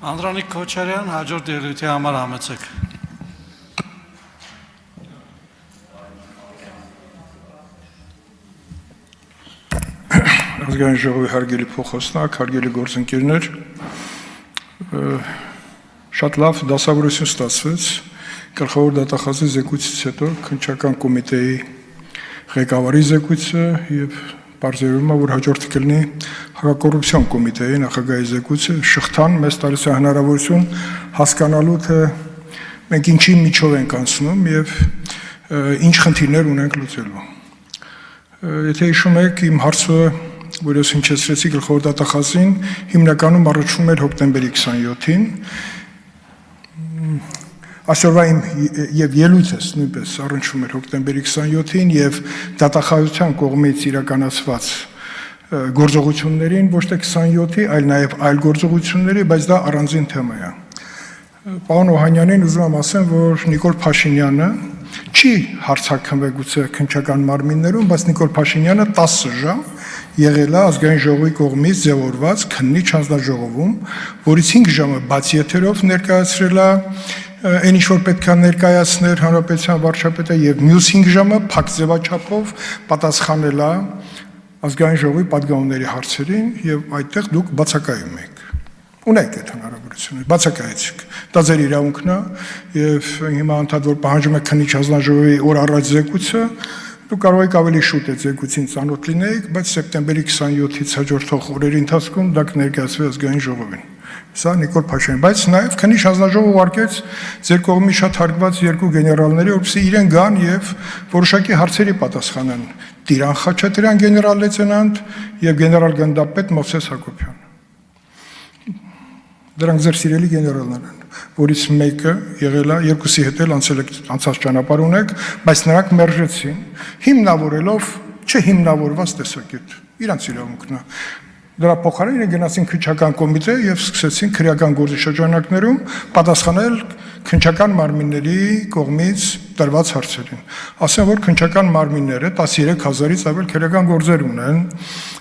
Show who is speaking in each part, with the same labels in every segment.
Speaker 1: Անդրանիկ Քոչարյան, հաջորդ ելույթի համար համեցեք։
Speaker 2: Ազգային ժողովի հարգելի փոխոսնակ, հարգելի գործընկերներ, շատ լավ դասավորություն ստացվեց գլխավոր դատախազի զեկույցից հետո քննչական կոմիտեի ղեկավարի զեկույցը եւ բարձրացնում է, որ հաջորդը կլինի հակակոռուպցիոն կոմիտեի նախագահի զեկույցը, շղթան մեզ տալիս է հնարավորություն հասկանալու, թե մենք ինչի միջով ենք անցնում եւ ինչ խնդիրներ ունենք լուծելու։ Եթե հիշում եք, իմ հարցը, որ ես հնչեցրեցի գլխավոր դատախազին, հիմնականում առաջվում էր հոկտեմբերի 27-ին, այսօրվա իմ եւ ելույթս նույնպես առնչվում էր հոկտեմբերի 27-ին եւ դատախազության կողմից իրականացված գործողություններին, ոչ թե 27-ի, այլ նաեւ այլ գործողությունների, բայց դա առանձին թեմա է։ Պարոն Օհանյանին ուզում եմ ասեմ, որ Նիկոլ Փաշինյանը չի հարցաքննվել գուցե քննչական մարմիններում, բայց Նիկոլ Փաշինյանը 10 ժամ եղել է ազգային ժողովի կողմից ձևավորված քննիչ հանձնաժողովում, որից 5 ժամը բացի եթերով ներկայացրել է այն ինչ որ պետք է ներկայացներ հանրապետության վարչապետը եւ մյուս 5 ժամը փակ ձևաչափով պատասխանել է ազգային ժողովի պատգամների հարցերին եւ այդտեղ դուք բացակայում եք։ Ունեք այդ հնարավորությունը, բացակայեցիք։ Դա ձեր իրավունքն է եւ հիմա անդադ որ պահանջում եք քննիչ հանձնաժողովի օր առաջ զեկույցը, դուք կարող եք ավելի շուտ այդ զեկույցին ծանոթ լինեիք, բայց սեպտեմբերի 27-ից հաջորդող օրերի ընթացքում դա կներկայացվի ազգային ժողովին։ Սա Նիկոլ Փաշինյան, բայց նաև քննիչ հանձնաժողովը ուղարկեց ձեր կողմից շատ հարգված երկու գեներալների, որպեսզի իրեն գան եւ որոշակի հարցերի պատասխանեն Տիրան Խաչատրյան գեներալ լեյտենանտ եւ գեներալ գնդապետ Մովսես Հակոբյան։ Դրանք ձեր սիրելի գեներալներն են, որից մեկը եղել է երկուսի հետ էլ անցած ճանապարհ ունեք, բայց նրանք մերժեցին, հիմնավորելով չհիմնավորված տեսակետ։ Իրանց իրավունքն է։ Դրա փոխարեն գնացին քննչական կոմիտե եւ սկսեցին քրեական գործի շրջանակներում պատասխանել քննչական մարմինների կողմից տրված հարցերին։ Ասեմ, որ քննչական մարմինները 13000-ից ավել քրեական գործեր ունեն,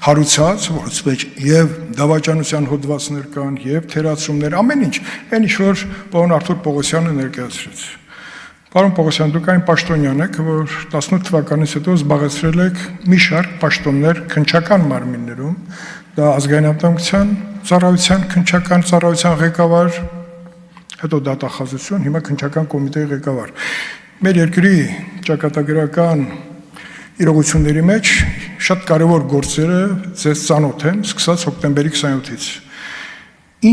Speaker 2: հարուցած, որից մեջ եւ դավաճանության հոդվածներ կան, եւ թերացումներ, ամեն ինչ, այն ինչ որ պարոն Արթուր Պողոսյանը ներկայացրեց։ Պարոն Պողոսյան, դուք այն պաշտոնյան եք, որ 18 թվականից հետո զբաղեցրել եք մի շարք պաշտոններ քննչական մարմիններում, դա ազգային անվտանգության ծառայության քննչական ծառայության ղեկավար, հետո դատախազություն, հիմա քննչական կոմիտեի ղեկավար։ Մեր երկրի ճակատագրական իրողությունների մեջ շատ կարևոր գործերը ձեզ ծանոթ են, սկսած հոկտեմբերի 27-ից։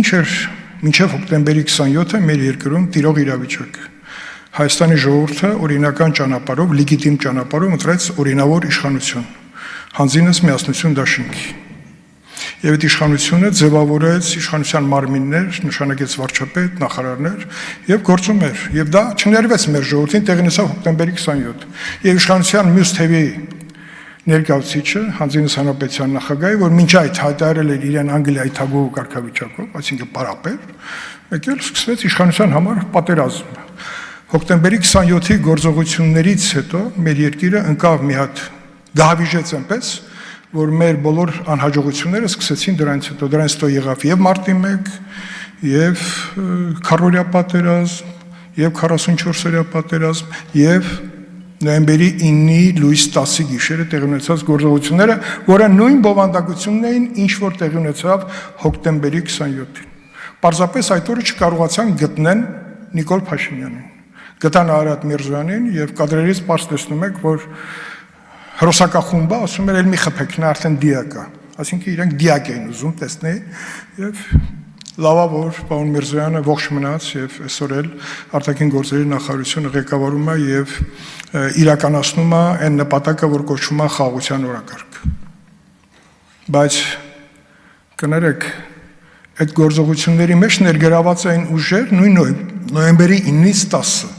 Speaker 2: Ինչ էր մինչև հոկտեմբերի 27-ը մեր երկրում տիրող իրավիճակը։ Հայաստանի ժողովուրդը օրինական ճանապարհով, լեգիտիմ ճանապարհով ընտրեց օրինավոր իշխանություն, հանձինս միասնություն դաշինքի։ Եվ այդ իշխանությունը ձևավորեց իշխանության մարմիններ, նշանակեց վարչապետ, նախարարներ եւ գործում էր։ Եվ դա չներվեց մեր ժողովրդին, տեղի ունեցավ հոկտեմբերի 27։ Եվ իշխանության մյուս թևի ներկայացուցիչը, հանձինս հանրապետության նախագահը, որ մինչ այդ հայտարարել էր իրեն Անգլիայի թագուհու կարգավիճակով, այսինքն պարապեր, եկել սկսվեց իշխանության համար պատերազմ։ Հոկտեմբերի 27-ի գործողություններից հետո մեր երկիրը ընկավ մի հատ դահավիժեց այնպես, որ մեր բոլոր անհաջողությունները սկսեցին դրանից հետո եղավ եւ մարտի 1, եւ քառորյա պատերազմ, եւ 44-օրյա պատերազմ, եւ նոյեմբերի 9-ի լույս 10-ի գիշերը տեղի ունեցած գործողությունները, որը նույն բովանդակությունն էին, ինչ որ տեղի ունեցավ հոկտեմբերի 27-ին։ Պարզապես այդ օրը չկարողացան գտնեն Նիկոլ Փաշինյանին։ Գտան Արարատ Միրզոյանին եւ կադրերից պարզ տեսնում եք, որ հրոսակախումբը ասում էր, «Էլ մի խփեք, նա արդեն դիակ է», այսինքն իրենք դիակ էին ուզում տեսնել եւ լավա որ պարոն Միրզոյանը ողջ մնաց եւ այսօր էլ արտաքին գործերի նախարարությունը ղեկավարում է եւ իրականացնում է այն նպատակը, որ կոչվում է խաղաղության օրակարգ։ Բայց կներեք, այդ գործողությունների մեջ ներգրաված էին ուժեր նույն նոյեմբերի 9-ից 10-ը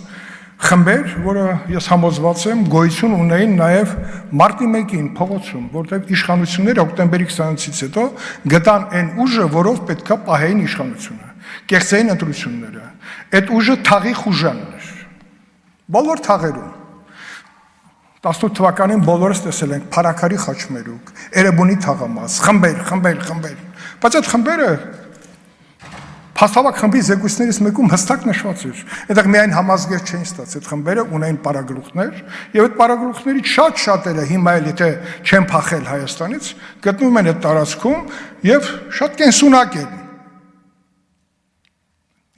Speaker 2: խմբեր, որը ես համոզված եմ գոյություն ունեին նաև մարտի 1-ին փողոցում, որտեղ իշխանությունները հոկտեմբերի 27-ից հետո գտան այն ուժը, որով պետքա պահեին իշխանությունը, կեղծեին ընտրությունները։ Այդ ուժը թաղի խուժանն էր։ Բոլոր թաղերում 18 թվականին բոլորս տեսել ենք Փարաքարի խաչմերուկ, Էրեբունի թաղամաս, խմբեր, բայց այդ խմբերը Հաստավակ խմբի զեկույցներից մեկում հստակ նշված էր, այդտեղ միայն համազգեր չէին ստացել, այդ խմբերը ունեին պարագլուխներ, եւ այդ պարագլուխներից շատ-շատերը հիմա էլ եթե չեն փախել Հայաստանից, գտնվում են այդ տարածքում եւ շատ կենսունակ են։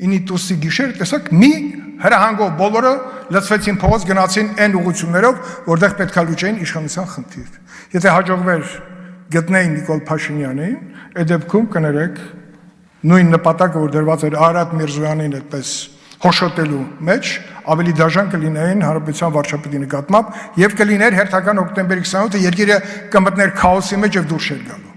Speaker 2: Ինի տուսի գիշեր տեսակ մի հրահանգով բոլորը լցվեցին փողոց, գնացին այն ուղություններով, որտեղ պետքա լուծեին իշխանության խնդիր։ Եթե հաջողվեր գտնեին Նիկոլ Փաշինյանին, այդ դեպքում կներեք նույն նպատակը, որ դրված էր Արարատ Միրզոյանին այդպես հոշոտելու մեջ, ավելի դաժան կլինեին Հանրապետության վարչապետի նկատմամբ եւ կլիներ հերթական հոկտեմբերի 28-ը երկիրը կմտներ քաոսի մեջ եւ դուրս չէր գալու։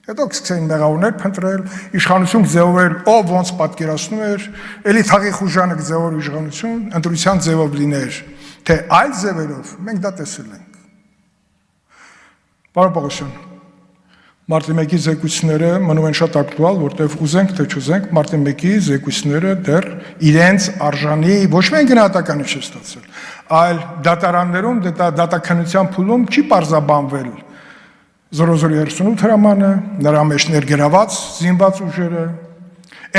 Speaker 2: Հետո սկսեցին մեղավորներ փնտրել, իշխանություն ձևավորել, ով ոնց պատկերացնում էր, էլի թաղի խուժանը ձևավոր իշխանություն, ընտրության ձևով լիներ, թե այլ ձևերով մենք դա տեսել ենք։ Պարոն Պողոսյան, Մարտի 1-ի զեկույցները մնում են շատ ակտուալ, որտեղ ուզենք թե չուզենք, Մարտի 1-ի զեկույցները դեռ իրենց արժանի ոչ միայն գնահատականը չի ստացել, այլ դատարաններում դատաքննության փուլում չի պարզաբանվել 0038 հրամանը, նրա մեջ ներգրաված զինված ուժերը,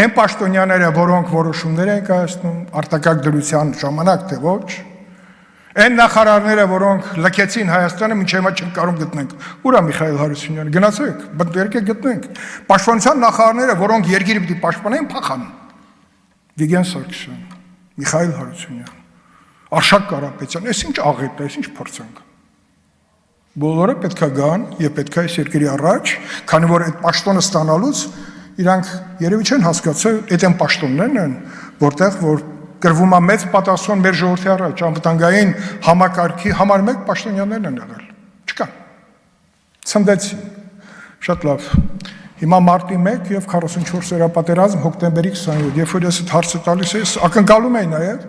Speaker 2: այն պաշտոնյաները, որոնք որոշումներ են կայացնում, արտակարգ դրության ժամանակ թե ոչ, այն նախարարները, որոնք լքեցին Հայաստանը, մինչև հիմա չեն կարող գտնենք։ Ուր է Միխայել Հարությունյանը, գնացեք, եկեք գտնենք։ Պաշտպանության նախարարները, որոնք երկիրը պիտի պաշտպանեն, փախան։ Վիգեն Սարգսյան, Միխայել Հարությունյան, Արշակ Կարապետյան, այս ինչ աղետ է, այս ինչ փորձանք։ Բոլորը պետքա գան եւ պետքա այս երկրի առաջ, քանի որ այդ պաշտոնը ստանալուց իրանք երևի չեն հասկացել, այդ են պաշտոններն են, որտեղ որ գրվում է մեծ պատասխան մեր ժողովրդի առաջ, անվտանգային համակարգի համար մեկ պաշտոնյաներն են եղել։ Չկա։ Ցնդեցին։ Շատ լավ։ Հիմա մարտի 1 եւ 44-րդ պատերազմ հոկտեմբերի 27, երբ որ ես այդ հարցը տալիս եմ, ակնկալում եմ նաեւ,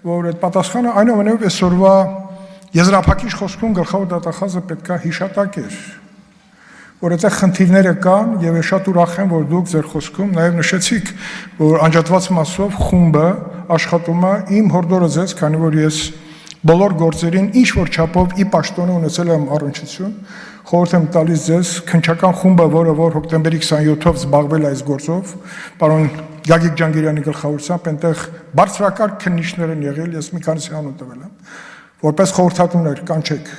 Speaker 2: որ այդ պատասխանը այնուամենայնիվ այսօրվա եզրափակիչ խոսքում գլխավոր դատախազը պետքա հիշատակեր, որ այդտեղ խնդիրները կան եւ ես շատ ուրախ եմ, որ դուք ձեր խոսքում նաեւ նշեցիք, որ անջատված մասով խումբը աշխատում է իմ հորդորը ձեզ, քանի որ ես բոլոր գործերին ինչ որ չափով ի պաշտոնը ունեցել եմ առնչություն, խորհուրդ եմ տալիս ձեզ քննչական խումբը, որը որ հոկտեմբերի 27-ով զբաղվել է այս գործով, պարոն Գագիկ Ջանգիրյանի գլխավորությամբ այնտեղ բարձրակարգ քննիչներ են եղել, ես մի քանիսի անուն տվել եմ, որպես խորհրդատուներ կանչեք։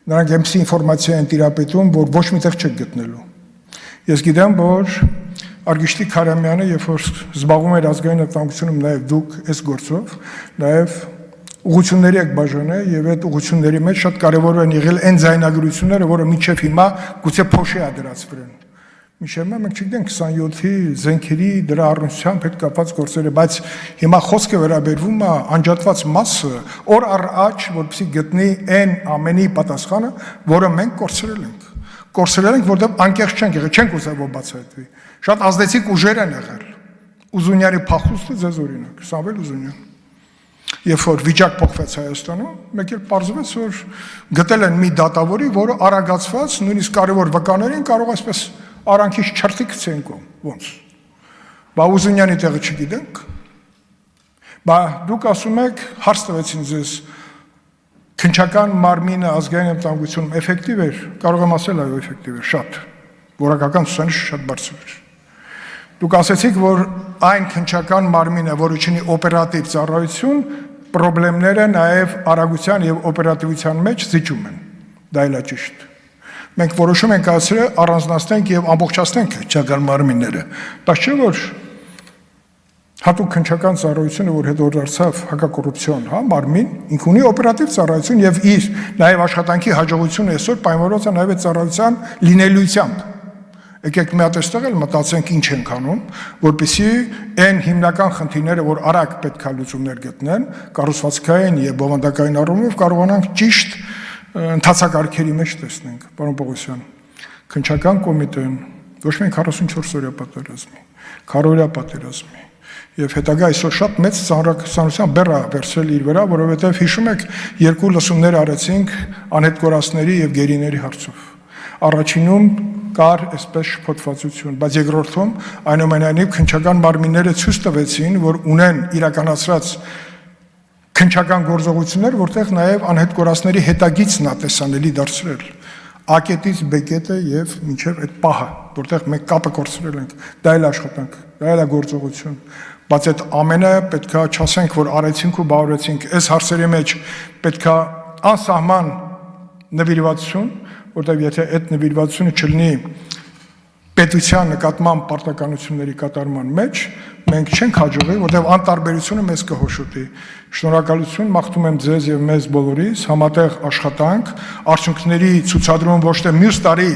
Speaker 2: Նրանք այնպիսի ինֆորմացիա են տիրապետում, որ ոչ միտեղ չեք գտնելու։ Ես գիտեմ, որ Արգիշտի Քարամյանը, երբ որ զբաղվում էր ազգային անվտանգությունում նաև դուք այս գործով, նաև ուղղությունների եք բաժանել եւ այդ ուղղությունների մեջ շատ կարեւոր են եղել այն ձայնագրությունները, որը մինչեւ հիմա գուցե փոշի է դրածվել են։ Մինչև հիմա մենք չգիտենք 27-ի զենքերի դրա առնչությամբ հետ կապված գործերը, բայց հիմա խոսքը վերաբերվում է անջատված մասը, օր առ աջ, որպեսզի գտնի այն ամենի պատասխանը, որը մենք կորցրել ենք։ Կորցրել ենք, որտեղ անկեղծ չենք եղել, չենք ուզել որ բացահայտվի։ Շատ ազդեցիկ ուժեր են եղել։ Ուզունյանի փախուստը ձեզ օրինակ, Սամվել Ուզունյան։ Երբ որ վիճակ փոխվեց Հայաստանում, մեկ էլ պարզվեց, որ գտել են մի դատավորի, որը արագացված, նույնիսկ կարևոր վկաներին կարող այսպես արանքից չրտիկ ցեն կողմ, ոնց։ Բա Ուզունյանի տեղը չգիտենք։ Բա դուք ասում եք, հարց տվեցին ձեզ, քննչական մարմինը ազգային անվտանգությունում էֆեկտիվ էր, կարող եմ ասել, այո, էֆեկտիվ էր, շատ։ Որակական ցուցանիշը շատ բարձր էր։ Դուք ասեցիք, որ այն քննչական մարմինը, որը ունի օպերատիվ ծառայություն, խնդիրները նաև արագության եւ օպերատիվության մեջ զիջում են։ Դա էլ է ճիշտ։ Մենք որոշում ենք ասել առանձնացնենք եւ ամբողջացնենք քննչական մարմինները, բայց չէ որ հատուկ քննչական ծառայությունը, որ հետո դարձավ հակակոռուպցիոն, հա, մարմին, ինք ունի օպերատիվ ծառայություն եւ իր նաեւ աշխատանքի հաջողությունը այսօր պայմանավորված է նաեւ այդ ծառայության լինելիությամբ։ Եկեք մի հատ այստեղ էլ մտածենք ինչ ենք անում, որպեսզի այն հիմնական խնդիրները, որ արագ պետք է լուծումներ գտնեն, կառուցվածքային եւ բովանդակային առումով կարողանանք ճիշտ ընթացակարգերի մեջ տեսնենք, պարոն Պողոսյան, քննչական կոմիտեն ոչ միայն 44-օրյա պատերազմի, քառօրյա պատերազմի եւ հետագա այսօր շատ մեծ ծանրության բեռ է վերցրել իր վրա, որովհետեւ հիշում եք երկու լսումներ արեցինք անհետ կորածների եւ գերիների հարցով։ Առաջինում կար այսպես շփոթվածություն, բայց երկրորդում այնուամենայնիվ քննչական մարմինները ցույց տվեցին, որ ունեն իրականացրած քննչական գործողություններ, որտեղ նաև անհետ կորածների հետագիծն է տեսանելի դարձրել, ակետից բեկետը եւ մինչեւ այդ պահը, որտեղ մենք կապը կորցրել ենք, դա էլ աշխատանք դա էլ է գործողություն, բայց այդ ամենը պետքա չասենք, որ արեցինք ու բավարարեցինք, այս հարցերի մեջ պետքա անսահման նվիրվածություն, որտեղ եթե այդ նվիրվածությունը չլինի պետության նկատմամբ պարտականությունների կատարման մեջ, մենք չենք հաջողի, որտեղ անտարբերությունը մեզ կհոշոտի։ Շնորհակալություն, մաղթում եմ ձեզ եւ մեզ բոլորիս համատեղ աշխատանք, արդյունքների ցուցադրում ոչ թե մյուս տարի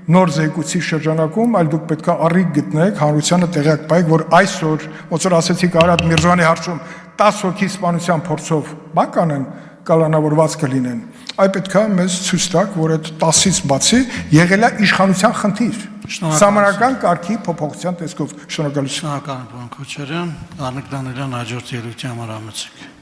Speaker 2: նոր զեկույցի շրջանակում, այլ դուք պետք է առիթ գտնեք, հանրությանը տեղյակ պայեք, որ այսօր, ոնց որ ասեցիք Արադ Միրզոյանի հարցում, 10 հոգի սպանության փորձով բան կանեն, կալանավորված կլինեն։ Այ պետք է մեզ ցույց տաք, որ այդ 10-ից բացի եղել է իշխանության խնդիր, սահմանական կարգի փոփոխության տեսքով։ Շնորհակալություն։
Speaker 1: Շնորհակալ եմ, պարոն Քոչարյան, Արնիկ Դանիելյան, հաջորդ ելույթի համար համեցեք։